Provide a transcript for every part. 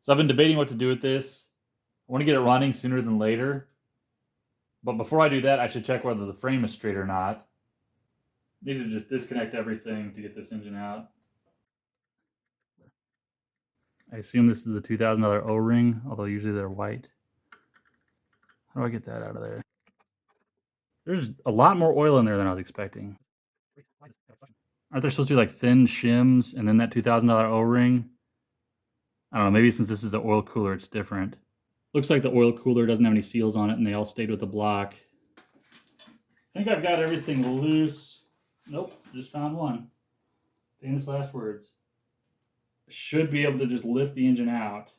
So I've been debating what to do with this. I want to get it running sooner than later. But before I do that, I should check whether the frame is straight or not. Need to just disconnect everything to get this engine out. I assume this is the $2,000 O-ring, although usually they're white. How do I get that out of there? There's a lot more oil in there than I was expecting. Aren't there supposed to be like thin shims and then that $2,000 O-ring? I don't know, maybe since this is the oil cooler, it's different. Looks like the oil cooler doesn't have any seals on it and they all stayed with the block. I think I've got everything loose. Nope, just found one. Famous last words. Should be able to just lift the engine out.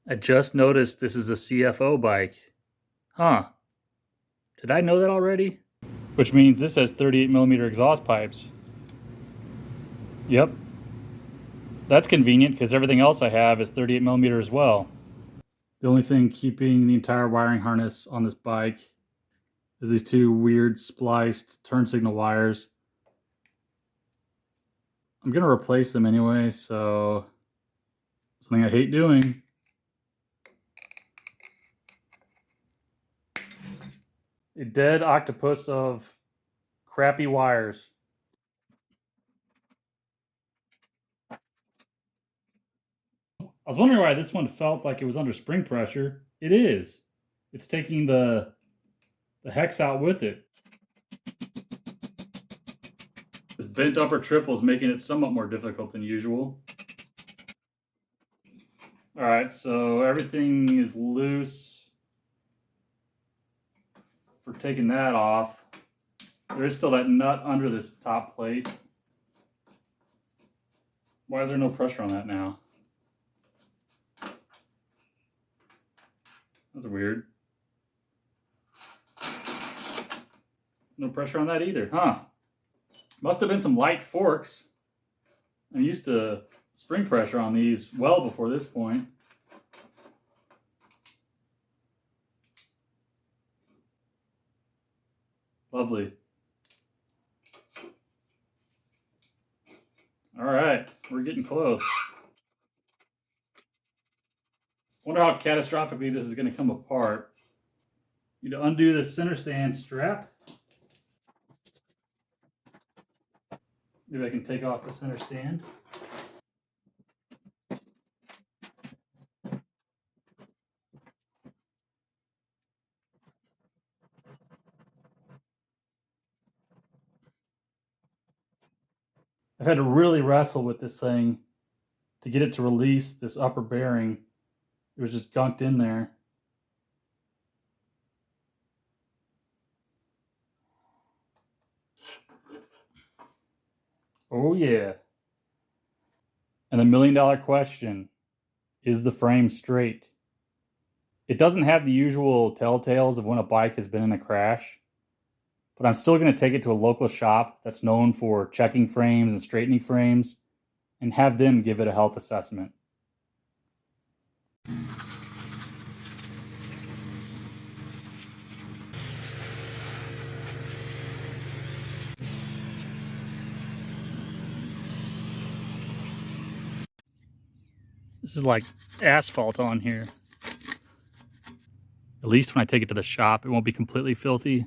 I just noticed this is a CFO bike. Huh. Did I know that already? Which means this has 38mm exhaust pipes. Yep. That's convenient because everything else I have is 38mm as well. The only thing keeping the entire wiring harness on this bike is these two weird spliced turn signal wires. I'm going to replace them anyway, so something I hate doing. A dead octopus of crappy wires. I was wondering why this one felt like it was under spring pressure. It is. It's taking the hex out with it. This bent upper triple is making it somewhat more difficult than usual. All right, so everything is loose. For taking that off, there is still that nut under this top plate. Why is there no pressure on that now? That's weird. No pressure on that either, huh? Must have been some light forks. I'm used to spring pressure on these well before this point. Lovely. All right, we're getting close. Wonder how catastrophically this is going to come apart. Need to undo the center stand strap. Maybe I can take off the center stand. I've had to really wrestle with this thing to get it to release this upper bearing. It was just gunked in there. Oh yeah. And the $1,000,000 question, is the frame straight? It doesn't have the usual telltales of when a bike has been in a crash, but I'm still going to take it to a local shop that's known for checking frames and straightening frames and have them give it a health assessment. This is like asphalt on here. At least when I take it to the shop, it won't be completely filthy.